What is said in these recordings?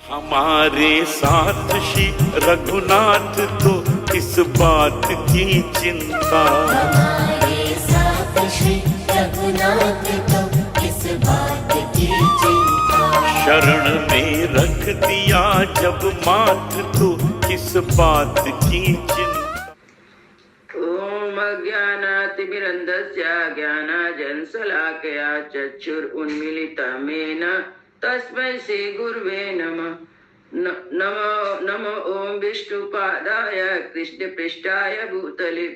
हमारे साथ श्री रघुनाथ तो किस बात की चिंता, हमारे साथ श्री रघुनाथ तो किस बात की चिंता। शरण में रख दिया जब माथ तो किस बात की चिंता। ओम अज्ञानातिमिरन्धस्य ज्ञानाञ्जनशलाकया चक्षुरुन्मीलितमेन तस्मै श्री गुरुवे नमः। नमो ओम विष्णुपादाय कृष्णपृष्ठाय भूतले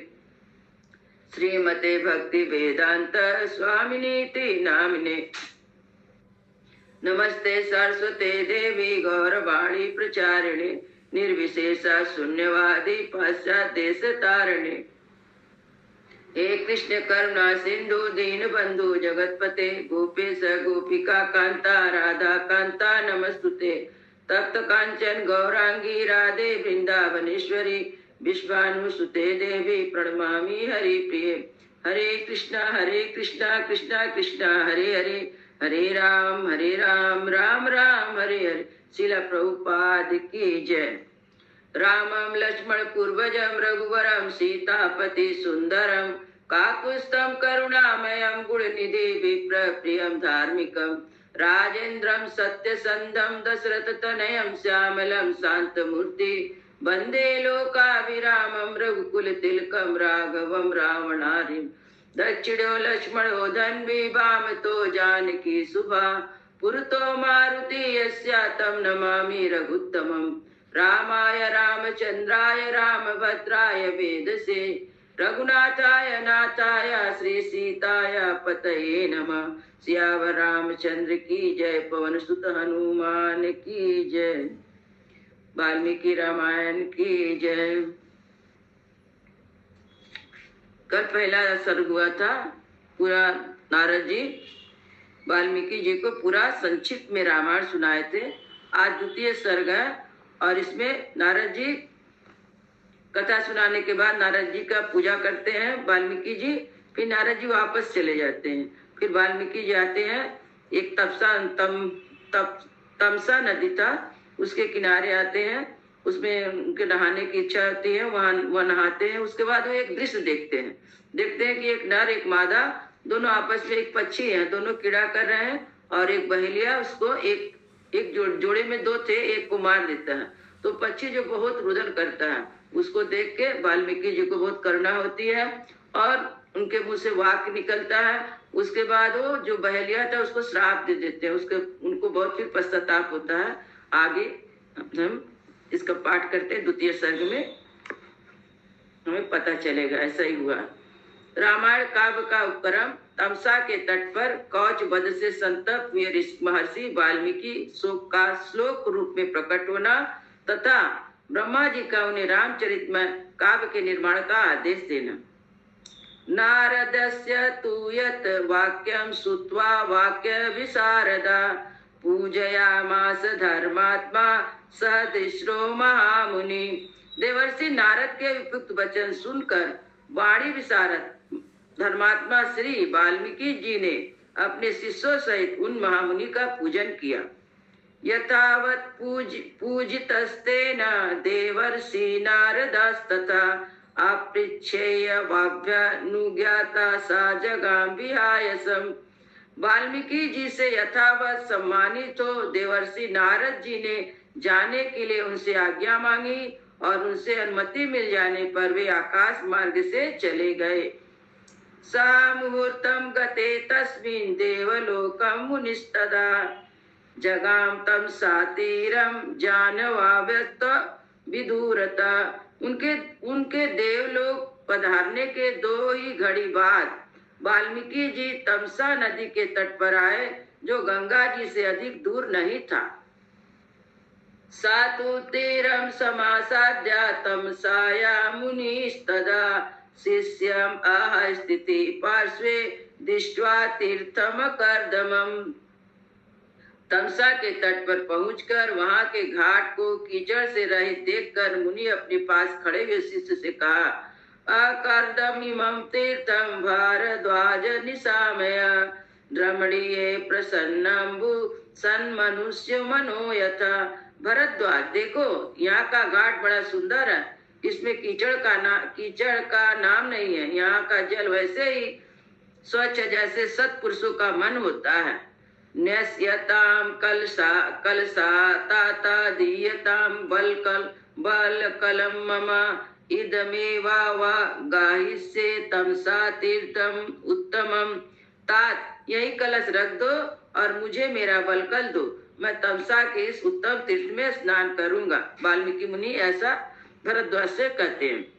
श्रीमते भक्ति वेदांत स्वामिनीति नामिने। नमस्ते सरस्वते देवी गौरवाणी प्रचारिणे निर्विशेषा शून्यवादी पाश्चात्य देश तारिणे। हे कृष्ण करुणा सिंधु दीन बंधु जगतपते गोपेश गोपिका कांता राधा कांता नमस्तुते। तप्त कांचन गौरांगी राधे वृंदावनेश्वरी विश्वानुसुते देवी प्रणमामि हरि प्रिय। हरे कृष्णा कृष्णा कृष्णा हरे हरे हरे राम राम राम हरे हरे। शिला प्रभुपाद की जय। रामं लक्ष्मण पूर्वजं रघुवरं सीतापति सुंदरं काकुत्स्थं करुणामयं गुणनिधि विप्र प्रियं धार्मिकं राजेन्द्रं सत्यसंधं दशरथतनयं श्यामलं शान्तमूर्ति वन्दे लोकाभिरामं रघुकुलतिलकं राघवं रावणारिं। दक्षिणो लक्ष्मणो धन्वी वामतो जानकी सुभा पुरतो मारुति यस्य तं नमामि रघुत्तमम्। रामाय रामचंद्राय रामभद्राय वेदसे रघुनाथाय नाथाय श्री सीताय पतये नमः। सियावर रामचंद्र की जय पवन सुत हनुमान की जय वाल्मीकि रामायण की जय। कल पहला सर्ग हुआ था, पूरा नारद जी वाल्मीकि जी को पूरा संक्षिप्त में रामायण सुनाए थे। आज द्वितीय सर्ग है और इसमें नारद जी कथा सुनाने के बाद नारद जी का पूजा करते हैं वाल्मीकि जी। फिर नारद जी वापस चले जाते हैं। फिर वाल्मीकि जी आते हैं, एक तमसा नदी था उसके किनारे आते हैं, उसमें उनके नहाने की इच्छा होती है, वह नहाते हैं। उसके बाद वो एक दृश्य देखते हैं कि एक नर एक मादा दोनों आपस में, एक पक्षी है, दोनों कीड़ा कर रहे हैं और एक बहेलिया उसको एक जोड़े में दो थे, एक को मार देता है। तो पक्षी जो बहुत रुदन करता है उसको देख के वाल्मीकि जी को बहुत करुणा होती है और उनके मुंह से वाक्य निकलता है। उसके बाद वो जो बहेलिया था उसको श्राप दे देते हैं, उनको बहुत फिर पश्चाताप होता है। आगे हम इसका पाठ करते हैं, द्वितीय सर्ग में हमें पता चलेगा। ऐसा ही हुआ। रामायण काव्य का उपक्रम तमसा के तट पर कौच वध से संतप्त हुए महर्षि वाल्मीकि शोक का श्लोक रूप में प्रकट होना तथा ब्रह्मा जी का उन्हें रामचरितमय काव्य के निर्माण का आदेश देना। नारदस्य तु यत् वाक्यं श्रुत्वा वाक्य विशारदा पूजयामास धर्मात्मा सहतिस्रो महामुनि। देवर्षि नारद के उपयुक्त वचन सुनकर वाणी विशारद धर्मात्मा श्री वाल्मीकि जी ने अपने शिष्यों सहित उन महामुनि का पूजन किया। यथावत् पूजितस्तेन देवर्षि नारदस्तथा अपृच्छेय वाभ्यानुज्ञाता सा जगाम विहायसम। वाल्मीकि जी से यथावत सम्मानित हो देवर्षि नारद जी ने जाने के लिए उनसे आज्ञा मांगी और उनसे अनुमति मिल जाने पर वे आकाश मार्ग से चले गए। सा मुहूर्तम गते तस्मिन् देवलोकं मुनिस्तदा जगाम तम सातीरम जानवाव्यक्त विदूरता। उनके देवलोक पधारने के 2 ही घड़ी बाद वाल्मीकि जी तमसा नदी के तट पर आए, जो गंगा जी से अधिक दूर नहीं था। सातु तीरम समासाद्य तमसाया मुनिस्तदा शिष्यम आह स्थिति पार्श्वे दृष्ट्वा तीर्थम कर्दमम। तमसा के तट पर पहुंचकर वहां के घाट को कीचड़ से रहित देखकर मुनि अपने पास खड़े हुए शिष्य से कहा, अकर्दमिमं तीर्थं भारद्वाज निशामया रमणीये प्रसन्नम्बु सन्मनुष्य मनो यथा। भरद्वाज, देखो यहाँ का घाट बड़ा सुंदर है, इसमें कीचड़ का नाम नहीं है। यहाँ का जल वैसे ही स्वच्छ जैसे सत्पुरुषों का मन होता है। न्यस्यताम कलसा ताता दीयताम बल कलम मम इदमेवा वा गाहिष्ये तमसा तीर्थम उत्तमम। तात, यही कलश रख दो और मुझे मेरा बलकल दो, मैं तमसा के इस उत्तम तीर्थ में स्नान करूंगा। वाल्मीकि मुनि ऐसा भरद्वाज से कहते हैं।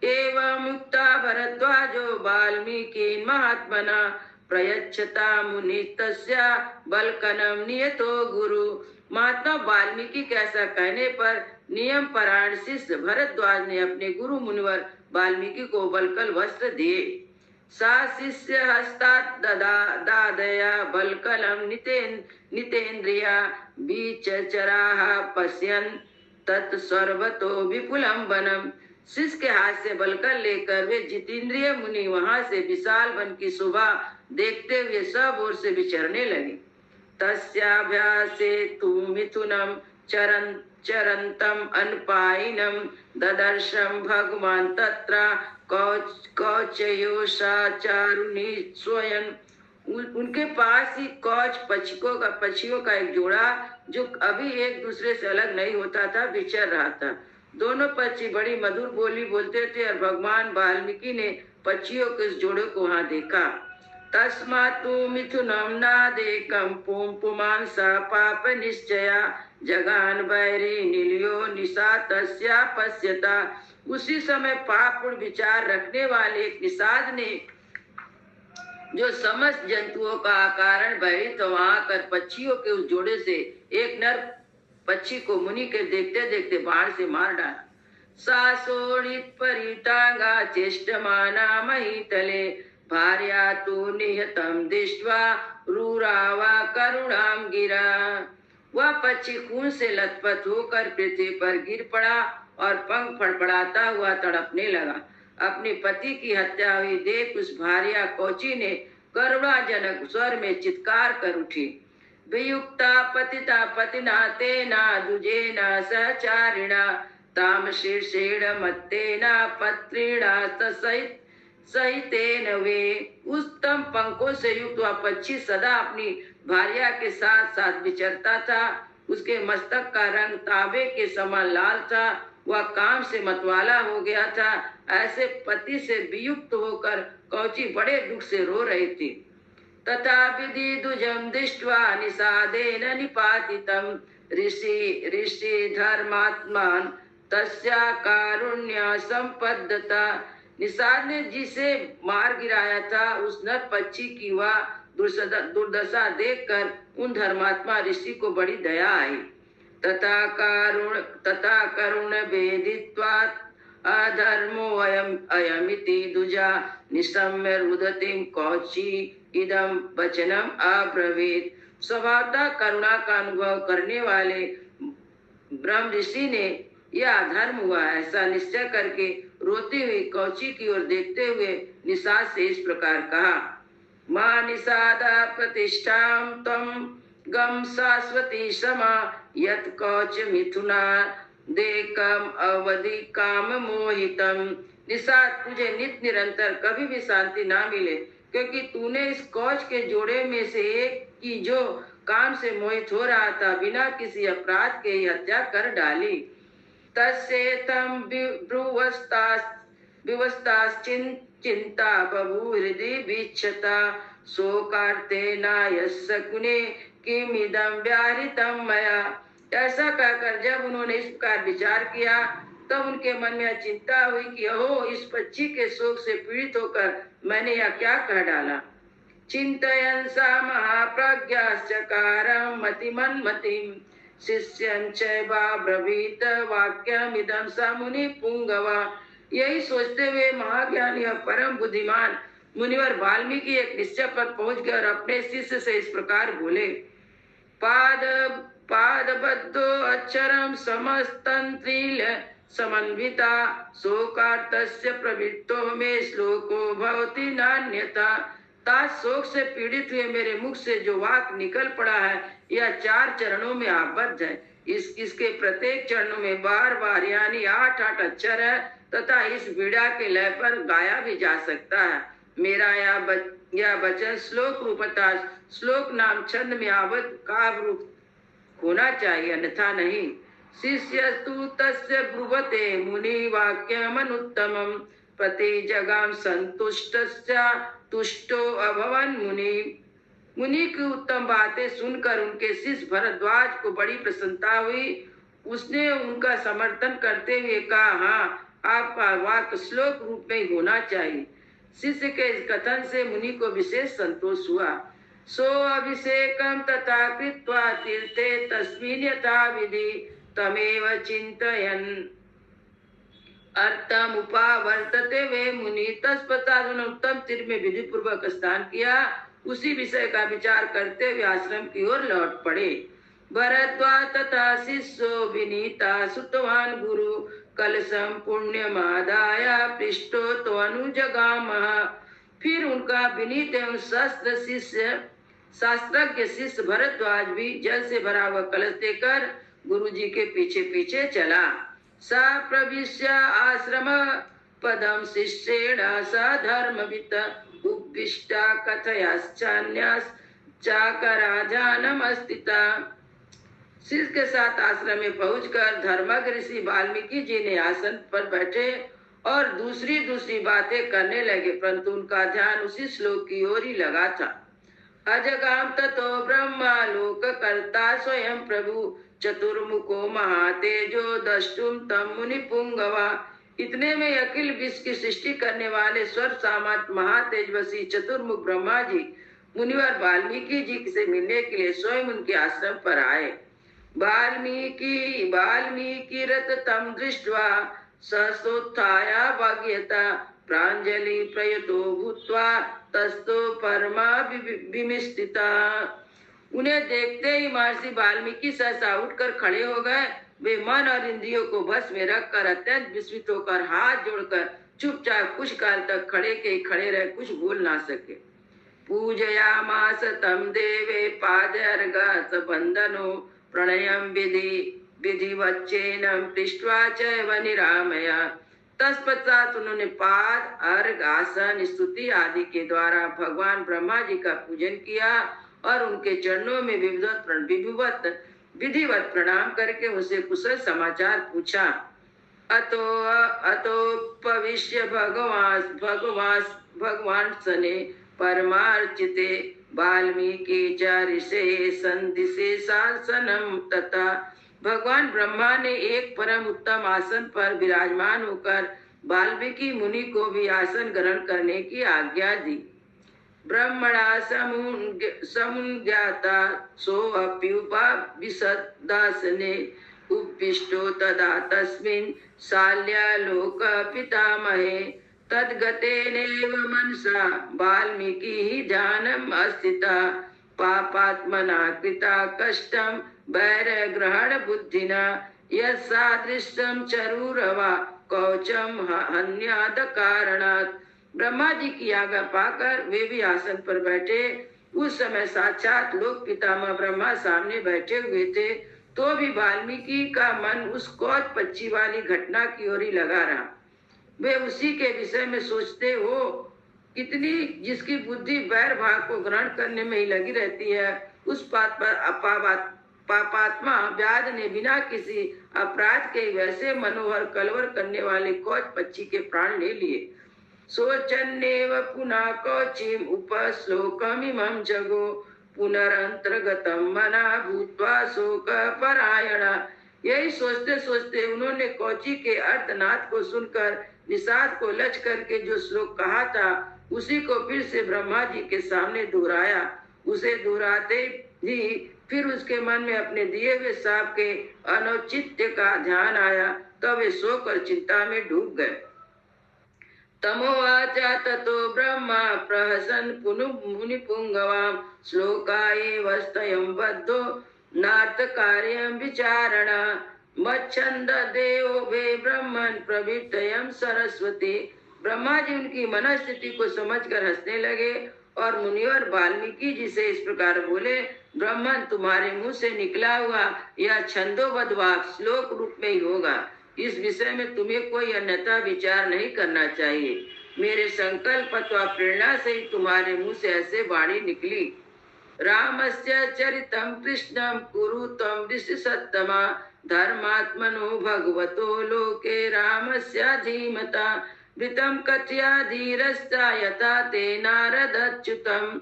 एवं मुक्ता भरद्वाजो वाल्मीकि महात्मना प्रयच्छता मुनि तस्या बलकनम नियतो गुरु। महात्मा वाल्मीकि के ऐसा कहने पर नियम परायण शिष्य भरद्वाज ने अपने गुरु मुनिवर वाल्मीकि को बलकल वस्त्र दिए। सा शिष्य हस्तात् दादया बलकलम नितेन्द्रिया बीचचराः पश्यन् तत् सर्वतो विपुलम वनम। शिष्य के हाथ से बलकल लेकर वे जितेंद्रिय मुनि वहां से विशाल वन की शोभा देखते हुए सब ओर से विचरने लगे। तस्याभ्यासे तु मिथुनम चरंतम अनपायिनम ददर्शम भगवान तत्र कौचयोषाचारुणी स्वयं। उनके पास ही कौच पक्षियों का एक जोड़ा जो अभी एक दूसरे से अलग नहीं होता था विचर रहा था। दोनों पक्षी बड़ी मधुर बोली बोलते थे और भगवान वाल्मीकि ने पक्षियों के इस जोड़े को वहां देखा। तस्मातु मिथुनम नादेकम पुम पुमांसा पाप निश्चया जगान बैरी नीलियो निशा तस्या पश्यता। उसी समय पापपूर्ण विचार रखने वाले एक निषाद ने जो समस्त जंतुओं का कारण भयभीत वहां कर पक्षियों के उस जोड़े से एक नर पक्षी को मुनि के देखते देखते बाण से मार डाला। सासोणित परितांगा चेष्टमाना महीतले भार्या तु निहतम दृष्ट्वा रूरावा करुणाम गिरा। वह पक्षी खून से लथपथ होकर पृथ्वी पर गिर पड़ा और पंख फड़फड़ाता हुआ तड़पने लगा। अपने पति की हत्या हुई देख उस भार्या कौची ने करुणाजनक स्वर में चित्कार कर उठी। वियुक्ता पतिता पतिना तेना दुजेना सहचारिणा ताम शीर्षेण मत्तेना पत्रिणा सहितेन। वे उत्तम पंखों से युक्त वह पक्षी सदा अपनी भार्या के साथ साथ विचरता था। उसके मस्तक का रंग तांबे के समान लाल था। वह काम से मतवाला हो गया था। ऐसे पति से वियुक्त होकर कौची बड़े दुख से रो रही थी। तथा विधि दुजम दृष्ट्वा निषादेन निपातितम ऋषि धर्मात्मान तस्या कारुण्य संपद्दता। निषाद ने जिसे मार गिराया था उस नर पक्षी की वह दुर्दशा देखकर उन धर्मात्मा ऋषि को बड़ी दया आई। तथा करुण भेदित्वात् अधर्मो अयमिति दुजा निशम्य रुदतिम कौची इदम वचनम अब्रवीत। स्वभावतः करुणा का अनुभव करने वाले ब्रह्म ऋषि ने यह अधर्म हुआ ऐसा निश्चय करके रोती हुई कौची की ओर देखते हुए निषाद से इस प्रकार कहा। मां निषादा प्रतिष्ठाम तम गम शाश्वती समा यत कौच मिथुना देकम अवधि काम मोहितम। निषाद, तुझे नित्य निरंतर कभी भी शांति ना मिले क्योंकि तूने इस कौच के जोड़े में से एक की जो काम से मोहित हो रहा था बिना किसी अपराध के ही हत्या कर डाली। तस्येतम चिंता बभू हृदय विच्छता शोकार्ते नायस्य कुने किमिदं व्याहृतं मया। ऐसा कहकर जब उन्होंने इस प्रकार विचार किया तब उनके मन में चिंता हुई कि ओहो, इस पक्षी के शोक से पीड़ित होकर मैंने यह क्या कह डाला। चिंतयन् सा महाप्रज्ञाश्चकारं मतिमन्मतिं शिष्यं चैवाब्रवीत वाक्यमिदं स मुनि पुंगवा। यही सोचते हुए महाज्ञानी और परम बुद्धिमान मुनिवर वाल्मीकि एक निश्चय पर पहुंच गए और अपने शिष्य से इस प्रकार बोले। पादबद्धो अक्षरं समस्तंत्रिल समन्विता शोकार्तस्य प्रवृत्तो में श्लोको भवति नान्यथा। तात शोक से पीड़ित हुए मेरे मुख से जो वाक निकल पड़ा है यह 4 चरणों में आबद्ध है। इसके प्रत्येक चरणों में बार बार यानी 8 अक्षर है तथा इस वीणा के लय पर गाया भी जा सकता है। मेरा यह वचन श्लोक रूपता श्लोक नाम छंद में आबद्ध काव्य रूप होना चाहिए, अन्यथा नहीं। शिष्यस्तु तस्य ब्रुवते मुनि वाक्यमनुत्तमम् प्रति जगाम संतुष्टस्य तुष्टो अभवन मुनि की उत्तम बातें सुनकर उनके शिष्य भरद्वाज को बड़ी प्रसन्नता हुई। उसने उनका समर्थन करते हुए कहा, हाँ, आपका वाक्य श्लोक रूप में होना चाहिए। शिष्य के इस कथन से मुनि को विशेष संतोष हुआ। सो अभिषेकम तथा कृत्वा तीर्थे तस्मिन् यथा विधि तमेव चिंतयन् अर्थम उपावर्तते वे मुनि। तत्पश्चात उन्होंने उत्तम तीर्थ में विधि पूर्वक स्नान किया, उसी विषय का विचार करते हुए आश्रम की ओर लौट पड़े। भरद्वाज तथा शिष्यो विनीता सुतवान गुरु कलशम पुण्यमादाय पृष्ठो तो अनुजगाम। फिर उनका विनीत एवं शास्त्रज्ञ शिष्य भरद्वाज भी जल से भरा हुआ कलश देकर गुरु जी के पीछे पीछे चला। सा प्रविश्य आश्रम पदम शिष्येण स धर्मवित उपविष्टा कथयाश्चान्यास चाकराजानम अस्तिता। शिष्य के साथ आश्रम में पहुंचकर धर्मज्ञ ऋषि वाल्मीकि जी ने आसन पर बैठे और दूसरी बातें करने लगे, परंतु उनका ध्यान उसी श्लोक की ओर ही लगा था। अजगाम ततो ब्रह्मा लोक कर्ता स्वयं प्रभु चतुर्मुखो महातेजो दष्टुम तम मुनि पुंगवा। इतने में अखिल विश्व की सृष्टि करने वाले स्वर सामर्थ महातेजवसी चतुर्मुख ब्रह्मा जी मुनिवर वाल्मीकि जी से मिलने के लिए स्वयं उनके आश्रम पर आए। वाल्मीकि रत तम दृष्ट्वा सहसोत्थाय भाग्यता प्रांजलि प्रयतो भूत्वा तस्तो परमा विमिष्टिता। उन्हें देखते ही महर्षि वाल्मीकि सहसा उठकर खड़े हो गए। वे मन और इंद्रियों को बस में रखकर अत्यंत विस्मित होकर हाथ जोड़कर चुपचाप कुछ काल तक खड़े रहे, कुछ बोल ना सके। पूजयामास तम देवे पादर्घ बंधनो प्रणयम विधिवच्चेन पृष्ट्वा चैव निरामया। तत्पश्चात उन्होंने पाद अर्घ आसन स्तुति आदि के द्वारा भगवान ब्रह्मा जी का पूजन किया और उनके चरणों में विधिवत प्रणाम करके उनसे कुशल समाचार पूछा। अतोपविश्य भगवान सने परमार्चिते वाल्मीकि ऋषे संदिशे शासनम तथा। भगवान ब्रह्मा ने एक परम उत्तम आसन पर विराजमान होकर वाल्मीकि मुनि को भी आसन ग्रहण करने की आज्ञा दी। ब्रह्मणा समुज्ञाता सो अप्युपविशदासने उपविष्टो तदा तस्मिन् शाल्यालोक पितामहे तद्गतेनैव मनसा वाल्मीकि ध्यानम् अस्थिता पापात्मना कृता कष्टं वैरग्रहण बुद्धिना यत्सादृशं चरूरवा कौचम हन्याद कारणात्। ब्रह्मा जी की आज्ञा पाकर वे भी आसन पर बैठे। उस समय साक्षात लोक पितामह ब्रह्मा सामने बैठे हुए थे, तो भी वाल्मीकि का मन उस कौच पक्षी वाली घटना की ओर ही लगा रहा। वे उसी के विषय में सोचते हो कितनी जिसकी बुद्धि वैर भाव को ग्रहण करने में ही लगी रहती है, उस बात पर पापात्मा व्याध ने बिना किसी अपराध के वैसे मनोहर कलवर करने वाले कौच पक्षी के प्राण ले लिए। सोचन्नेव पुनः कौचिम उपश्लोकमिमं जगो पुनरंतर्गतम मना भूत्वा शोक परायणा। यही सोचते सोचते उन्होंने कौची के अर्थनाथ को सुनकर निषाद को लच करके जो श्लोक कहा था उसी को फिर से ब्रह्मा जी के सामने दोहराया। उसे दोहराते ही फिर उसके मन में अपने दिए हुए साप के अनौचित्य का ध्यान आया, तब वे शोक और चिंता में डूब गए। तमोवाचा ततो ब्रह्मा प्रहसन मुनि पुंगवाम श्लोकाये वस्तयं बद्धो नाथ कार्यं विचारणा मच्छंद देवो वे ब्रह्मन् प्रवृत्तयं सरस्वती। ब्रह्मा जी उनकी मनस्थिति को समझकर हंसने लगे और मुनिवर वाल्मीकि जी से इस प्रकार बोले, ब्राह्मण तुम्हारे मुंह से निकला हुआ यह छंदोबद्ध वाक्य श्लोक रूप में ही होगा। इस विषय में तुम्हें कोई अन्यथा विचार नहीं करना चाहिए। मेरे संकल्प अथवा प्रेरणा से ही तुम्हारे मुंह से ऐसे वाणी निकली। रामस्य चरितं कृष्णं कुरु त्वं ऋषिसत्तमा धर्मात्मनो भगवतो लोके रामस्य धीमता वृतं कथया धीरस्ता यथा ते नारदच्युतम्।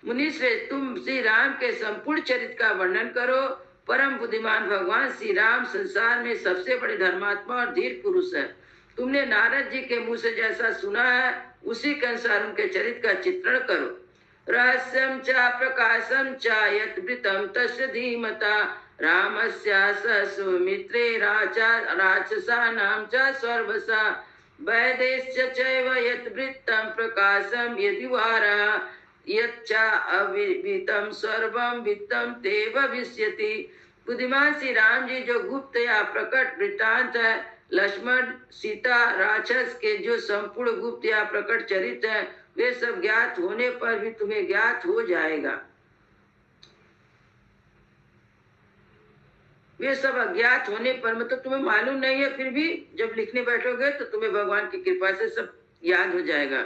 मुनि श्रेष्ठ, तुम श्री राम के संपूर्ण चरित्र का वर्णन करो। परम बुद्धिमान भगवान श्री राम संसार में सबसे बड़े धर्मात्मा और धीर पुरुष है। तुमने नारद जी के मुंह से जैसा सुना है उसी के अनुसार उनके चरित्र का चित्रण करो। रहस्यं च प्रकाशं च यत् वृतं तस्य धीमता रामस्य स सुमित्रे राक्षसानां च सर्वसा वैदेश्च चैव यत् वृत्तं प्रकाशं यदि वारः यच्च अविदितं सर्वं वित्तं ते भविष्यति। बुद्धिमान श्री राम जी जो गुप्त या प्रकट वृत्तांत है, लक्ष्मण सीता राक्षस के जो संपूर्ण गुप्त या प्रकट चरित्र है, वे सब ज्ञात होने पर भी तुम्हें ज्ञात हो जाएगा। वे सब अज्ञात होने पर मतलब तुम्हें मालूम नहीं है, फिर भी जब लिखने बैठोगे तो तुम्हें भगवान की कृपा से सब याद हो जाएगा।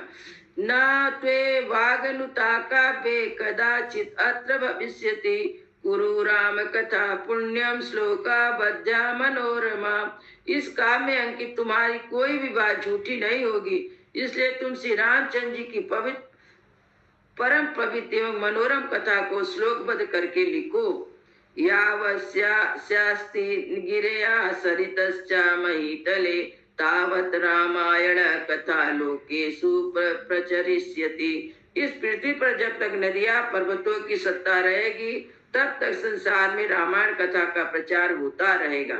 न त्वे वागनुता काव्ये कदाचित अत्र भविष्यति कुरु राम कथा पुण्यम श्लोका बद्या मनोरमा। इस काम में अंकित तुम्हारी कोई भी बात झूठी नहीं होगी, इसलिए तुम श्री रामचंद्र जी की पवित्र परम पवित्र एवं मनोरम कथा को श्लोकबद्ध करके लिखो। यावस्यास्ति गिरेया सरितश्च महीतले तावत रामायण कथा लोकेषु प्रचरिष्यति। इस पृथ्वी पर जब तक नदियां पर्वतों की सत्ता रहेगी तब तक संसार में रामायण कथा का प्रचार होता रहेगा।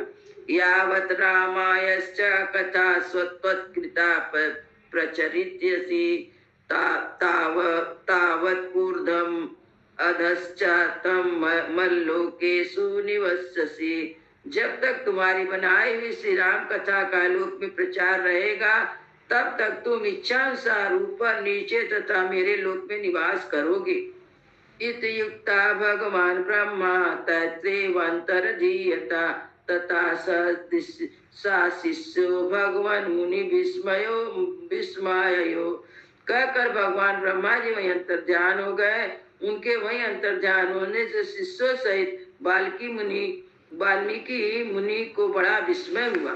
यावत रामायश्च कथा स्वत्वत्कृता प्रचरिष्यति तावत् ऊर्ध्वम् अधश्च तम मल्लोकेषु निवस्यसि। जब तक तुम्हारी बनाई हुई श्री राम कथा का लोक में प्रचार रहेगा तब तक तुम इच्छानुसार ऊपर नीचे तथा मेरे लोक में निवास करोगे। इत युक्ता भगवान ब्रह्मा तत्रैवन्तर्धीयता तथा सा शिष्यो भगवान मुनि विस्मयो। कहकर भगवान ब्रह्मा जी वहीं अंतर्ध्यान हो गए। उनके वहीं अंतर्ध्यान होने से शिष्यों सहित वाल्मीकि मुनि को बड़ा विस्मय हुआ।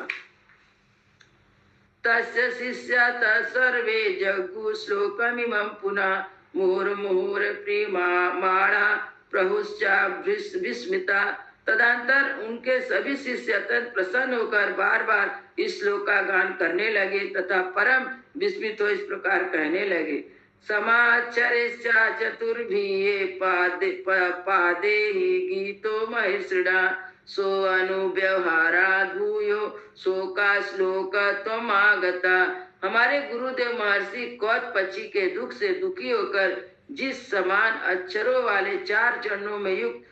तस्य शिष्या सर्वे जग्गु श्लोकमिमं पुनः मुहुर्मुहुर् प्रीयमाणा प्रहुश्चा विस्मिता। तदंतर उनके सभी शिष्य अत्यंत प्रसन्न होकर बार बार इस श्लोक का गान करने लगे तथा परम विस्मित हो इस प्रकार कहने लगे। समाचरिष्या चतुर्भिये पादे ही गीतो महिषृणा सो अनुव्यवहारा भूयो शोका श्लोक त्वमागता। हमारे गुरुदेव महर्षि कौत पक्षी के दुख से दुखी होकर जिस समान अक्षरों वाले 4 चरणों में युक्त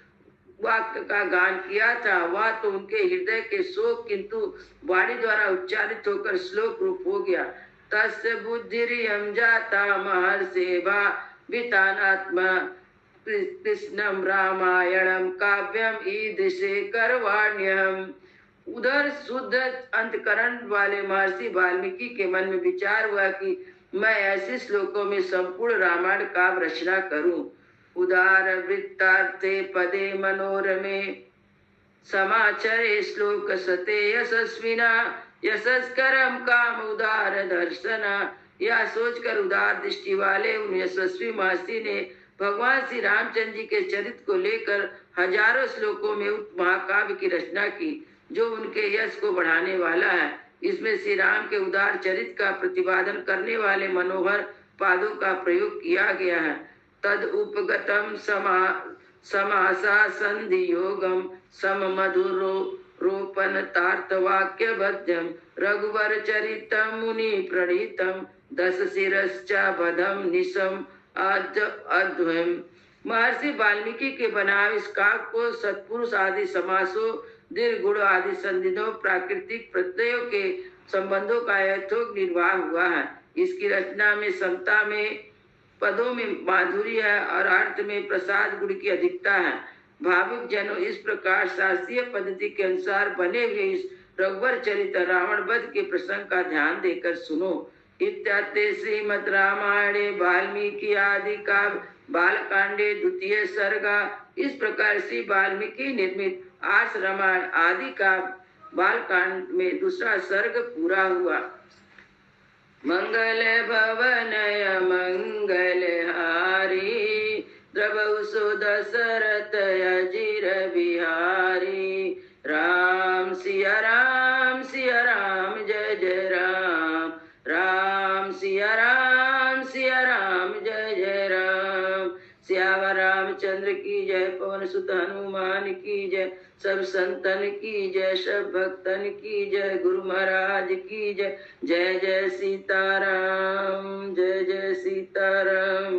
वाक्य का गान किया था वह तो उनके हृदय के शोक किंतु वाणी द्वारा उच्चारित होकर श्लोक रूप हो गया। तस्य बुद्धिरियं जाता महर्षेभा वितानात्मा कृष्णं रामायणं काव्यम ईदृशे करवाण्यम्। उधर शुद्ध अंतकरण वाले महर्षि वाल्मीकि के मन में विचार हुआ कि मैं ऐसे श्लोकों में संपूर्ण रामायण काव्य रचना करूं। उदार वृत्तार्थे पदे मनोरमे समाचरे श्लोक सते यशस्विना यशस्करम काम उदार दर्शना। यह सोचकर उदार दृष्टि वाले उन यशस्वी महर्षि ने भगवान श्री रामचंद्र जी के चरित्र को लेकर हजारों श्लोकों में उक्त महाकाव्य की रचना की जो उनके यश को बढ़ाने वाला है। इसमें श्री राम के उदार चरित्र का प्रतिपादन करने वाले मनोहर पादों का प्रयोग किया गया है। तद उपगतम समासा संधि योगम सम मधुरो रोपन तार्थ वाक्य बध्यम रघुवर चरितम मुनि प्रणीतम 10 शिरश्चा बधम निशम अद्वयम। महर्षि वाल्मीकि के बनाए इस काव्य को सत्पुरुष आदि समासों दीर्घ गुण आदि संधियों प्राकृतिक प्रत्ययों के संबंधों का यथोक्त निर्वाह हुआ है। इसकी रचना में समता में पदों में माधुर्य है और अर्थ में प्रसाद गुण की अधिकता है। भावुक जनों इस प्रकार शास्त्रीय पद्धति के अनुसार बने हुए इस रघुवर चरित रावण वध के प्रसंग का ध्यान देकर सुनो। इत्याते श्रीमद् रामायणे वाल्मीकि आदि काव्य बालकांडे द्वितीय सर्गा। इस प्रकार से वाल्मीकि निर्मित आर्ष रामायण आदि काव्य बालकांड में दूसरा सर्ग पूरा हुआ। मंगल भवनय मंगल हारी द्रवहु सो दशरथ अजिर बिहारी। राम सिया राम जय जय राम। राम सिया राम जय जय राम। सियावर रामचंद्र की जय, पवन सुत हनुमान की जय, सब संतन की जय, सब भक्तन की जय, गुरु महाराज की जय। जय जय सीताराम, जय जय सीताराम।